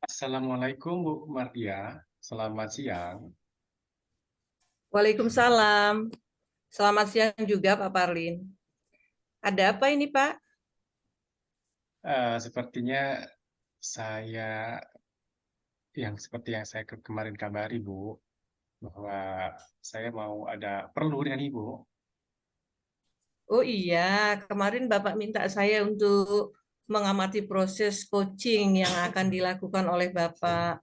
Assalamualaikum Bu Mardia, selamat siang. Waalaikumsalam. Selamat siang juga Pak Parlin. Ada apa ini Pak? Sepertinya saya seperti yang saya kemarin kabari Bu, bahwa saya mau ada perlu dengan Ibu. Oh iya, kemarin Bapak minta saya untuk mengamati proses coaching yang akan dilakukan oleh Bapak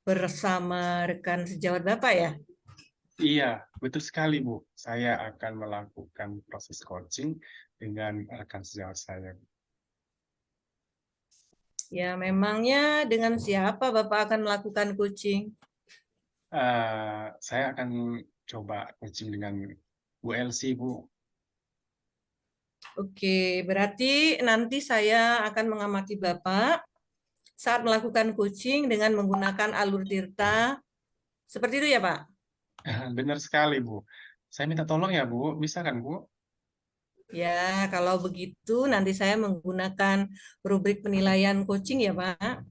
bersama rekan sejawat Bapak ya? Iya, betul sekali Bu. Saya akan melakukan proses coaching dengan rekan sejawat saya. Ya, memangnya dengan siapa Bapak akan melakukan coaching? Saya akan coba coaching dengan Bu Elsie Bu. Oke, berarti nanti saya akan mengamati Bapak saat melakukan coaching dengan menggunakan alur Tirta. Seperti itu ya Pak? Benar sekali Bu. Saya minta tolong ya Bu, bisa kan Bu? Ya, kalau begitu nanti saya menggunakan rubrik penilaian coaching ya, Pak.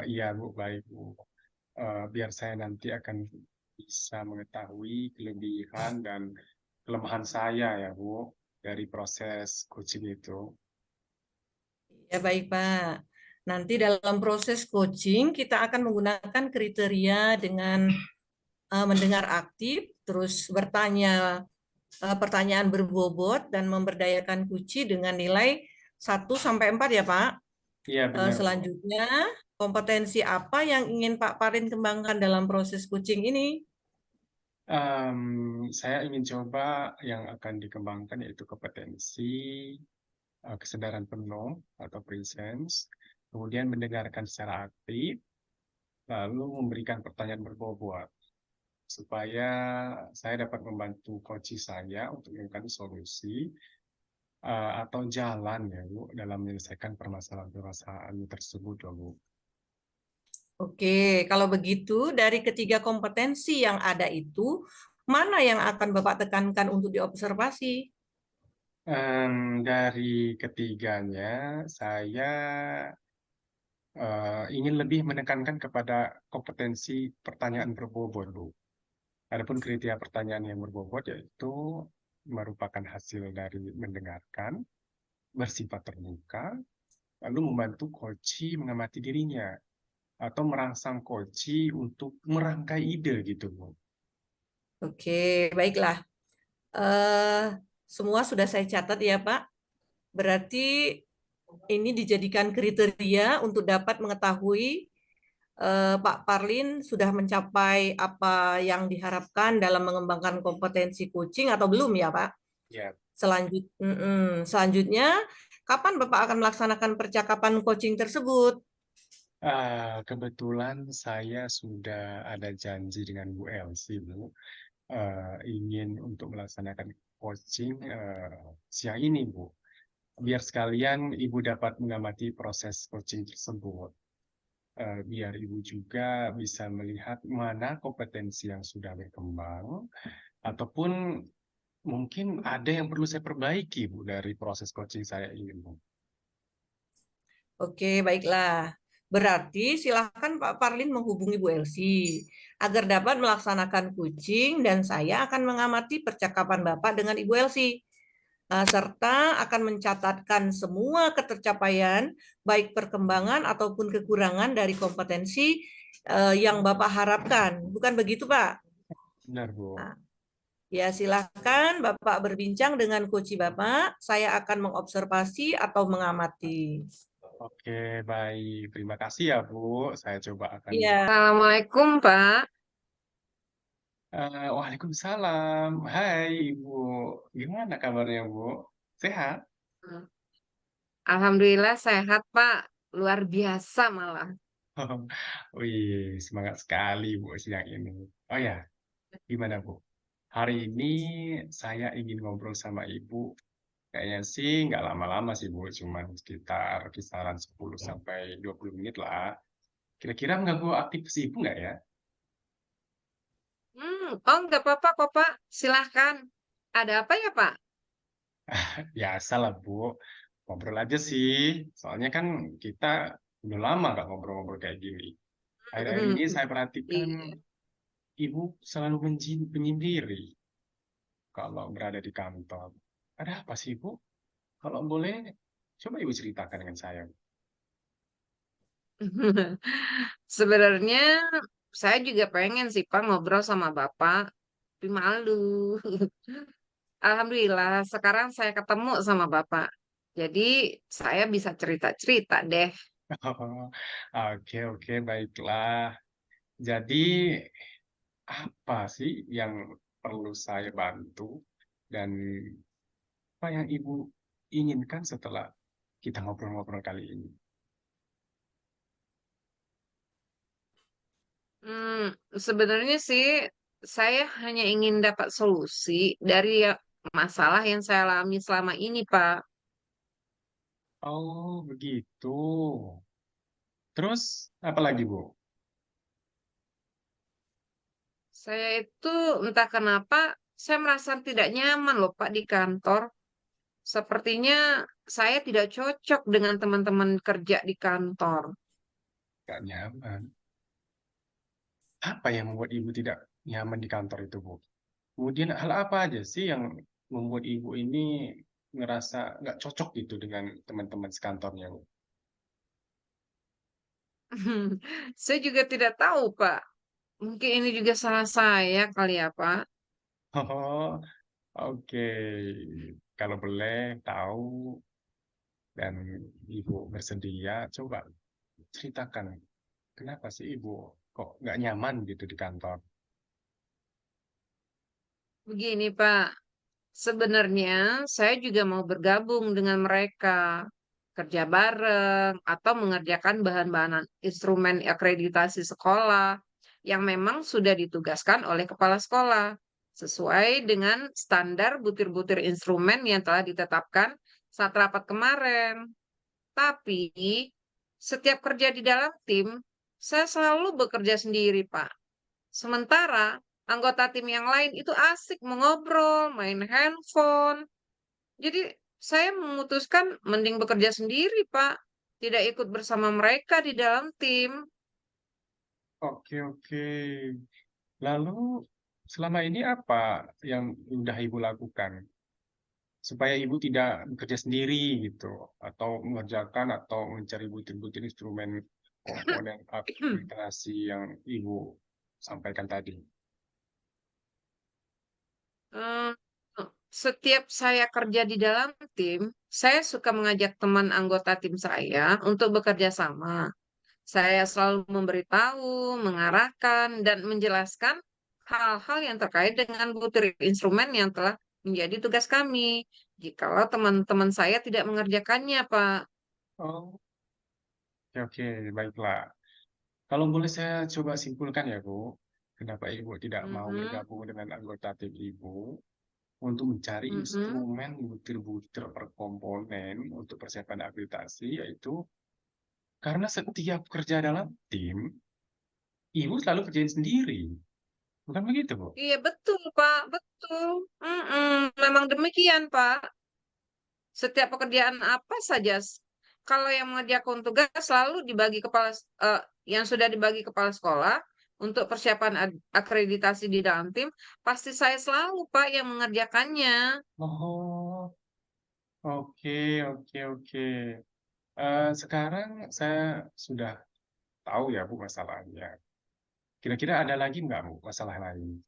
Iya Bu, baik Bu. Biar saya nanti akan bisa mengetahui kelebihan dan kelemahan saya ya Bu dari proses coaching itu. Ya, baik, Pak. Nanti dalam proses coaching kita akan menggunakan kriteria dengan mendengar aktif, terus bertanya pertanyaan berbobot dan memberdayakan kunci dengan nilai 1 sampai 4 ya, Pak. Iya benar Bu. Selanjutnya, kompetensi apa yang ingin Pak Parin kembangkan dalam proses coaching ini? Saya ingin coba yang akan dikembangkan yaitu kompetensi, kesadaran penuh atau presence, kemudian mendengarkan secara aktif, lalu memberikan pertanyaan berbobot supaya saya dapat membantu coach saya untuk menemukan solusi atau jalan ya Bu dalam menyelesaikan permasalahan-permasalahan tersebut ya Bu. Oke, kalau begitu dari ketiga kompetensi yang ada itu, mana yang akan Bapak tekankan untuk diobservasi? Dari ketiganya, saya ingin lebih menekankan kepada kompetensi pertanyaan berbobot Bu. Adapun kriteria pertanyaan yang berbobot yaitu merupakan hasil dari mendengarkan, bersifat terbuka, lalu membantu coach mengamati dirinya atau merangsang coach untuk merangkai ide gitu Bu. Oke, baiklah. Eh, semua sudah saya catat ya, Pak. Berarti ini dijadikan kriteria untuk dapat mengetahui Pak Parlin sudah mencapai apa yang diharapkan dalam mengembangkan kompetensi coaching atau belum ya, Pak? Ya, Selanjutnya, kapan Bapak akan melaksanakan percakapan coaching tersebut? kebetulan saya sudah ada janji dengan Bu Elsie, Bu, ingin untuk melaksanakan coaching siang ini, Bu. Biar sekalian Ibu dapat mengamati proses coaching tersebut. Biar Ibu juga bisa melihat mana kompetensi yang sudah berkembang, ataupun mungkin ada yang perlu saya perbaiki, Bu, dari proses coaching saya ini, Bu. Oke, baiklah. Berarti silakan Pak Parlin menghubungi Bu Elsie agar dapat melaksanakan coaching dan saya akan mengamati percakapan Bapak dengan Ibu Elsie. Serta akan mencatatkan semua ketercapaian, baik perkembangan ataupun kekurangan dari kompetensi yang Bapak harapkan. Bukan begitu, Pak? Benar, Bu. Nah, ya, silakan Bapak berbincang dengan coach Bapak. Saya akan mengobservasi atau mengamati. Oke, baik. Terima kasih ya, Bu. Saya coba akan. Iya, Assalamualaikum, Pak. Waalaikumsalam. Hai, Ibu. Gimana kabarnya, Bu? Sehat? Alhamdulillah sehat, Pak. Luar biasa malah. Wih, semangat sekali, Bu, siang ini. Oh ya, gimana, Bu? Hari ini saya ingin ngobrol sama Ibu. Kayaknya sih nggak lama-lama sih, Bu. Cuman sekitar kisaran 10 sampai 20 menit lah. Kira-kira mengganggu aktivitas Ibu nggak ya? Oh, nggak apa-apa kok, Pak. Silahkan. Ada apa ya, Pak? Biasa lah, Bu. Ngobrol aja sih. Soalnya kan kita Udah lama nggak ngobrol-ngobrol kayak gini. Akhir-akhir ini saya perhatikan Iya. ibu selalu menyendiri kalau berada di kantor. Ada apa sih, Bu? Kalau boleh, coba Ibu ceritakan dengan saya. Sebenarnya saya juga pengen sih Pak ngobrol sama Bapak, tapi malu. Alhamdulillah sekarang saya ketemu sama Bapak. Jadi saya bisa cerita-cerita deh. Oh, oke, oke, baiklah. Jadi, apa sih yang perlu saya bantu dan apa yang Ibu inginkan setelah kita ngobrol-ngobrol kali ini? Sebenarnya sih saya hanya ingin dapat solusi dari masalah yang saya alami selama ini, Pak. Oh, begitu. Terus apa lagi, Bu? Saya itu entah kenapa saya merasa tidak nyaman loh, Pak, di kantor. Sepertinya saya tidak cocok dengan teman-teman kerja di kantor. Gak nyaman. Apa yang membuat Ibu tidak nyaman di kantor itu, Bu? Kemudian hal apa aja sih yang membuat Ibu ini ngerasa nggak cocok gitu dengan teman-teman sekantornya, Bu? Saya juga tidak tahu, Pak. Mungkin ini juga salah saya kali ya, Pak. Oh, oke. Kalau boleh tahu dan Ibu bersedia, coba ceritakan kenapa sih Ibu kok nggak nyaman gitu di kantor? Begini, Pak. Sebenarnya saya juga mau bergabung dengan mereka, kerja bareng, atau mengerjakan bahan-bahan instrumen akreditasi sekolah yang memang sudah ditugaskan oleh kepala sekolah, sesuai dengan standar butir-butir instrumen yang telah ditetapkan saat rapat kemarin. Tapi setiap kerja di dalam tim, saya selalu bekerja sendiri, Pak. Sementara anggota tim yang lain itu asik mengobrol, main handphone. Jadi saya memutuskan mending bekerja sendiri, Pak. Tidak ikut bersama mereka di dalam tim. Oke, oke. Lalu selama ini apa yang udah Ibu lakukan supaya Ibu tidak bekerja sendiri gitu atau mengerjakan atau mencari butir-butir instrumen komponen aplikasi yang Ibu sampaikan tadi? Eh, Setiap saya kerja di dalam tim, saya suka mengajak teman anggota tim saya untuk bekerja sama. Saya selalu memberitahu, mengarahkan, dan menjelaskan hal-hal yang terkait dengan butir instrumen yang telah menjadi tugas kami. Jikalau teman-teman saya tidak mengerjakannya, Pak. Oh, oke, oke, baiklah. Kalau boleh saya coba simpulkan ya, Bu, kenapa Ibu tidak mau Mhm, bergabung dengan anggota tim Ibu untuk mencari mhm. instrumen butir-butir per komponen untuk persiapan akreditasi, yaitu karena setiap kerja dalam tim, Ibu selalu kerjain sendiri. Bukan begitu, Bu? Iya betul, Pak, betul. Memang demikian, Pak. Setiap pekerjaan apa saja, kalau yang mengerjakan tugas selalu dibagi yang sudah dibagi kepala sekolah untuk persiapan akreditasi di dalam tim, pasti saya selalu, Pak, yang mengerjakannya. Oh, oke, oke, oke. Sekarang saya sudah tahu ya, Bu, masalahnya. Kira-kira ada lagi nggak, Bu, masalah lain?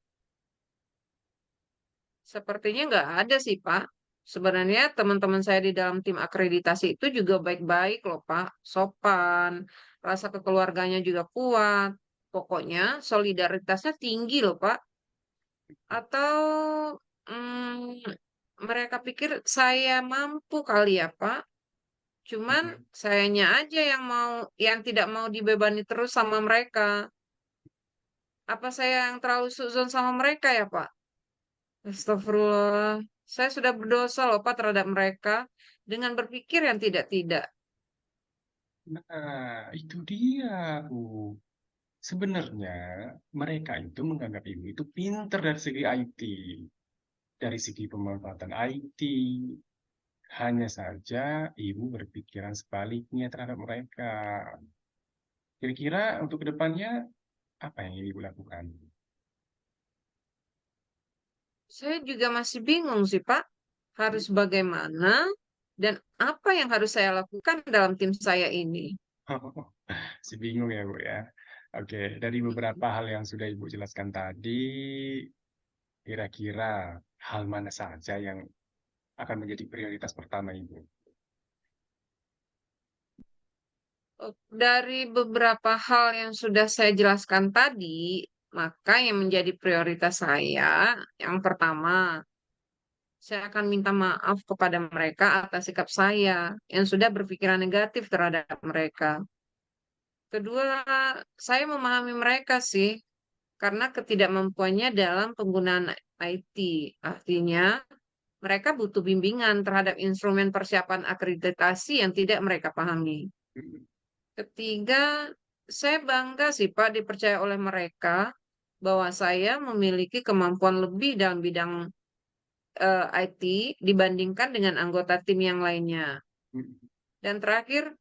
Sepertinya nggak ada sih, Pak. Sebenarnya teman-teman saya di dalam tim akreditasi itu juga baik-baik loh, Pak. Sopan, rasa kekeluarganya juga kuat. Pokoknya solidaritasnya tinggi loh, Pak. Atau mm, mereka pikir saya mampu kali ya, Pak. Cuman Mhm. sayanya aja yang tidak mau dibebani terus sama mereka. Apa saya yang terlalu suzon sama mereka ya, Pak? Astagfirullah. Saya sudah berdosa loh, Pak, terhadap mereka dengan berpikir yang tidak-tidak. Nah, itu dia, Bu. Sebenarnya mereka itu menganggap Ibu itu pinter dari segi IT, dari segi pemanfaatan IT, Hanya saja Ibu berpikiran sebaliknya terhadap mereka. Kira-kira untuk kedepannya apa yang ingin Ibu lakukan? Saya juga masih bingung sih, Pak. Harus bagaimana dan apa yang harus saya lakukan dalam tim saya ini? Si bingung ya, Bu, ya. Oke, dari beberapa hal yang sudah Ibu jelaskan tadi, kira-kira hal mana saja yang akan menjadi prioritas pertama Ibu? Dari beberapa hal yang sudah saya jelaskan tadi, maka yang menjadi prioritas saya, yang pertama, saya akan minta maaf kepada mereka atas sikap saya yang sudah berpikiran negatif terhadap mereka. Kedua, saya memahami mereka sih, karena ketidakmampuannya dalam penggunaan IT. Artinya, mereka butuh bimbingan terhadap instrumen persiapan akreditasi yang tidak mereka pahami. Mhm, Ketiga, saya bangga sih Pak dipercaya oleh mereka bahwa saya memiliki kemampuan lebih dalam bidang IT dibandingkan dengan anggota tim yang lainnya. mhm. Dan terakhir,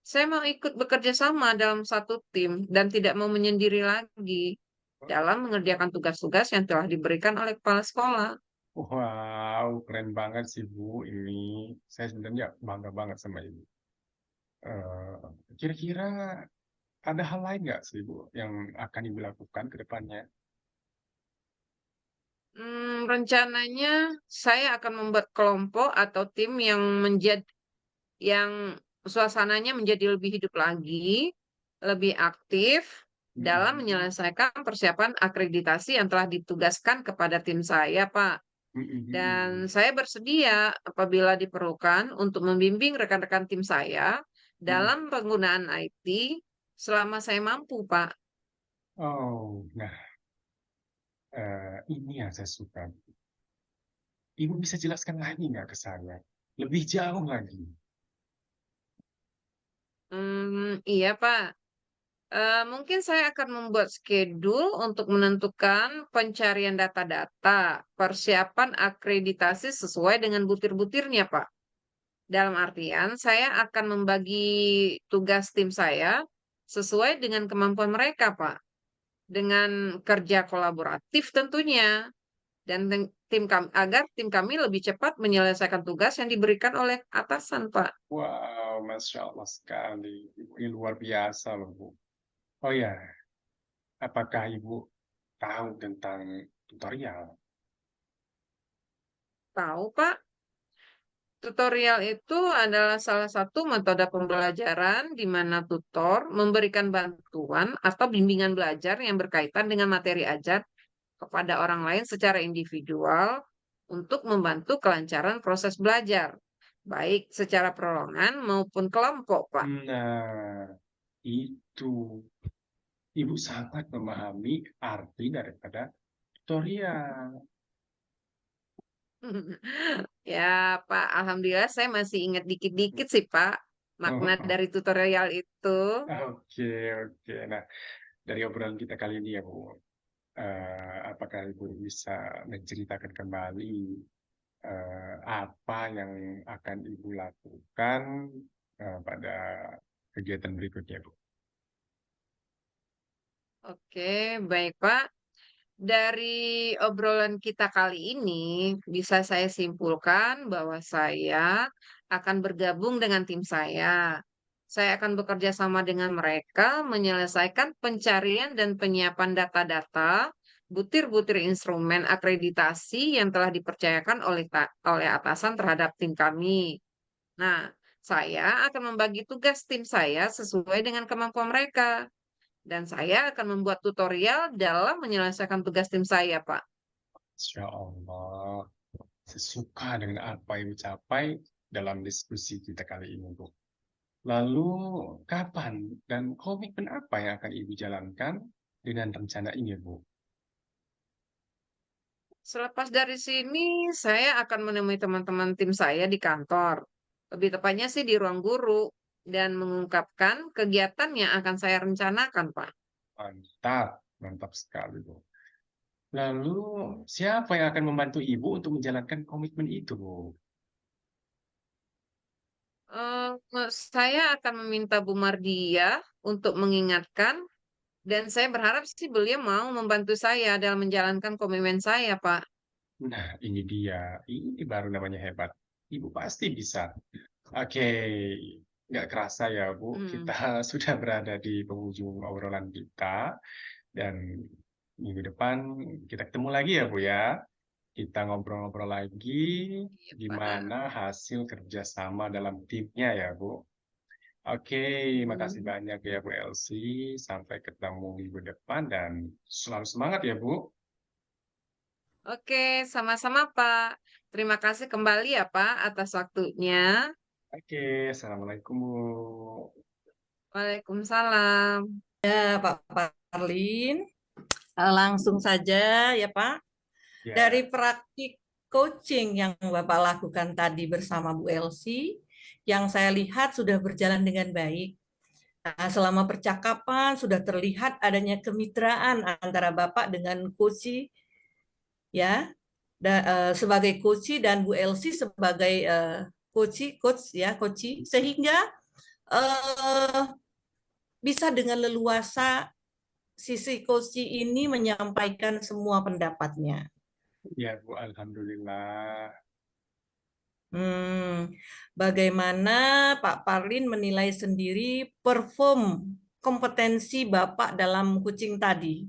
saya mau ikut bekerja sama dalam satu tim dan tidak mau menyendiri lagi dalam mengerjakan tugas-tugas yang telah diberikan oleh kepala sekolah. Wow, keren banget sih Bu ini. Saya sebenarnya bangga banget sama Ibu. Kira-kira ada hal lain nggak sih Bu yang akan Ibu lakukan ke depannya? Rencananya saya akan membuat kelompok atau tim yang suasananya menjadi lebih hidup lagi, lebih aktif dalam Mhm, menyelesaikan persiapan akreditasi yang telah ditugaskan kepada tim saya, Pak. mhm Dan mhm. saya bersedia apabila diperlukan untuk membimbing rekan-rekan tim saya Mhm. dalam penggunaan IT selama saya mampu, Pak. Oh, nah, ini yang saya suka. Ibu bisa jelaskan lagi nggak ke saya? Lebih jauh lagi. Iya, Pak. Mungkin saya akan membuat schedule untuk menentukan pencarian data-data, persiapan akreditasi sesuai dengan butir-butirnya, Pak. Dalam artian, saya akan membagi tugas tim saya sesuai dengan kemampuan mereka, Pak. Dengan kerja kolaboratif tentunya, dan agar tim kami lebih cepat menyelesaikan tugas yang diberikan oleh atasan, Pak. Wow, Masya Allah sekali. Ibu ini luar biasa loh, Bu. Oh ya, apakah Ibu tahu tentang tutorial? Tahu, Pak? Tutorial itu adalah salah satu metode pembelajaran di mana tutor memberikan bantuan atau bimbingan belajar yang berkaitan dengan materi ajar kepada orang lain secara individual untuk membantu kelancaran proses belajar, baik secara perorangan maupun kelompok, Pak. Nah, itu. Ibu sangat memahami arti daripada tutorial. Ya, Pak, alhamdulillah saya masih ingat dikit-dikit sih, Pak, makna dari tutorial itu. Oke, oke. Nah, dari obrolan kita kali ini ya, Bu, apakah Ibu bisa menceritakan kembali apa yang akan Ibu lakukan pada kegiatan berikutnya, Bu? Oke, baik, Pak. Dari obrolan kita kali ini, bisa saya simpulkan bahwa saya akan bergabung dengan tim saya. Saya akan bekerja sama dengan mereka menyelesaikan pencarian dan penyiapan data-data, butir-butir instrumen akreditasi yang telah dipercayakan oleh atasan terhadap tim kami. Nah, saya akan membagi tugas tim saya sesuai dengan kemampuan mereka. Dan saya akan membuat tutorial dalam menyelesaikan tugas tim saya, Pak. Insya Allah, sesuka dengan apa yang dicapai dalam diskusi kita kali ini, Bu. Lalu, kapan dan komitmen apa yang akan Ibu jalankan dengan rencana ini, Bu? Selepas dari sini, saya akan menemui teman-teman tim saya di kantor. Lebih tepatnya sih di ruang guru. Dan mengungkapkan kegiatan yang akan saya rencanakan, Pak. Mantap, mantap sekali, Bu. Lalu, siapa yang akan membantu Ibu untuk menjalankan komitmen itu, Bu? Saya akan meminta Bu Mardia untuk mengingatkan dan saya berharap sih beliau mau membantu saya dalam menjalankan komitmen saya, Pak. Nah, ini dia. Ini baru namanya hebat. Ibu pasti bisa. Oke, nggak kerasa ya, Bu. Hmm. Kita sudah berada di penghujung obrolan kita. Dan minggu depan kita ketemu lagi ya, Bu ya. Kita ngobrol-ngobrol lagi Iya, Pak. gimana hasil kerjasama dalam timnya ya, Bu. Oke, makasih Hmm. banyak ya, Bu Elsie. Sampai ketemu minggu depan dan selalu semangat ya, Bu. Oke, sama-sama, Pak. Terima kasih kembali ya, Pak, atas waktunya. Oke, assalamualaikum, Bu. Waalaikumsalam. Ya, Pak Parlin, langsung saja ya Pak. Dari Ya, praktik coaching yang Bapak lakukan tadi bersama Bu Elsie, yang saya lihat sudah berjalan dengan baik. Nah, selama percakapan sudah terlihat adanya kemitraan antara Bapak dengan coach ya, sebagai coach dan Bu Elsie sebagai coach ya, coach sehingga eh, bisa dengan leluasa sisi coach ini menyampaikan semua pendapatnya. ya, Bu. Alhamdulillah. Hmm, bagaimana Pak Parlin menilai sendiri perform kompetensi Bapak dalam coaching tadi?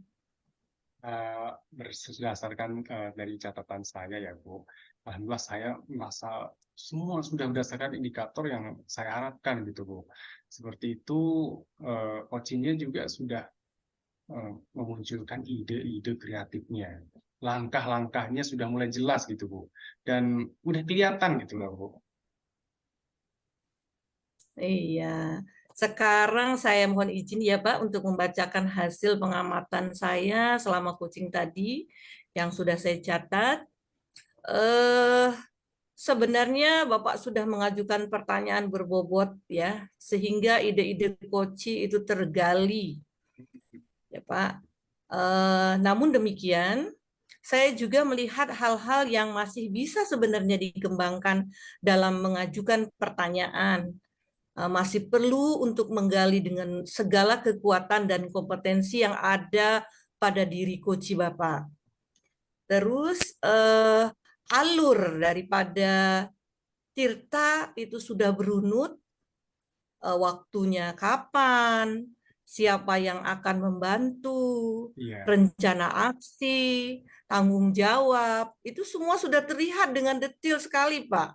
Berdasarkan dari catatan saya ya, Bu. Alhamdulillah saya merasa semua sudah berdasarkan indikator yang saya harapkan gitu, Bu. Seperti itu, coaching-nya juga sudah memunculkan ide-ide kreatifnya. Langkah-langkahnya sudah mulai jelas gitu, Bu. Dan udah kelihatan gitu loh, Bu. Iya. Sekarang saya mohon izin ya Pak untuk membacakan hasil pengamatan saya selama coaching tadi yang sudah saya catat. Eh, Sebenarnya Bapak sudah mengajukan pertanyaan berbobot ya, sehingga ide-ide coaching itu tergali ya Pak. Namun demikian, saya juga melihat hal-hal yang masih bisa sebenarnya dikembangkan dalam mengajukan pertanyaan. Masih perlu untuk menggali dengan segala kekuatan dan kompetensi yang ada pada diri coach Bapak. Terus alur daripada Tirta itu sudah berunut, waktunya kapan, siapa yang akan membantu, Iya, rencana aksi, tanggung jawab, itu semua sudah terlihat dengan detail sekali, Pak.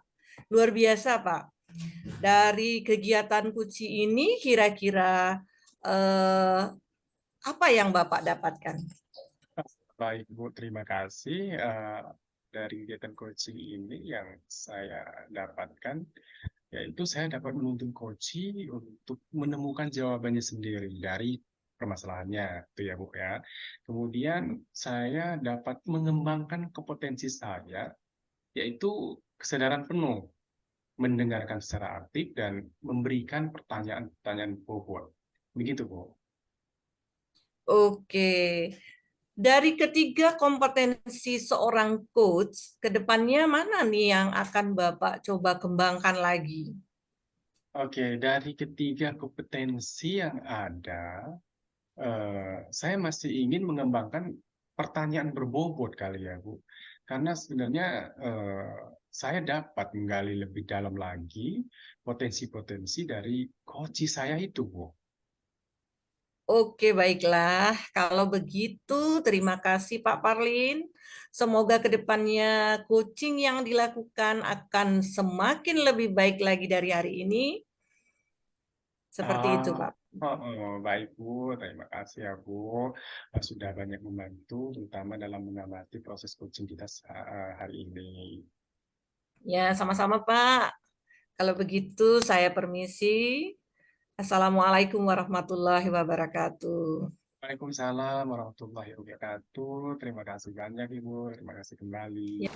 Luar biasa, Pak. Dari kegiatan Kuci ini kira-kira apa yang Bapak dapatkan? baik Bu, terima kasih. Dari kegiatan coaching ini yang saya dapatkan, yaitu saya dapat menuntun coaching untuk menemukan jawabannya sendiri dari permasalahannya, itu ya Bu ya. Kemudian saya dapat mengembangkan kompetensi saya, yaitu kesadaran penuh, mendengarkan secara aktif dan memberikan pertanyaan-pertanyaan bobot. Begitu Bu. Oke. Dari ketiga kompetensi seorang coach, ke depannya mana nih yang akan Bapak coba kembangkan lagi? Oke, dari ketiga kompetensi yang ada, saya masih ingin mengembangkan pertanyaan berbobot kali ya, Bu. Karena sebenarnya saya dapat menggali lebih dalam lagi potensi-potensi dari coach saya itu, Bu. Oke, baiklah. Kalau begitu, terima kasih Pak Parlin. Semoga ke depannya coaching yang dilakukan akan semakin lebih baik lagi dari hari ini. Seperti itu, Ah, Pak. baik Bu, terima kasih ya Bu. Sudah banyak membantu, terutama dalam mengamati proses coaching kita hari ini. Ya, sama-sama, Pak. Kalau begitu, saya permisi. Assalamualaikum warahmatullahi wabarakatuh. Waalaikumsalam warahmatullahi wabarakatuh. Terima kasih banyak Ibu. Terima kasih kembali. Ya.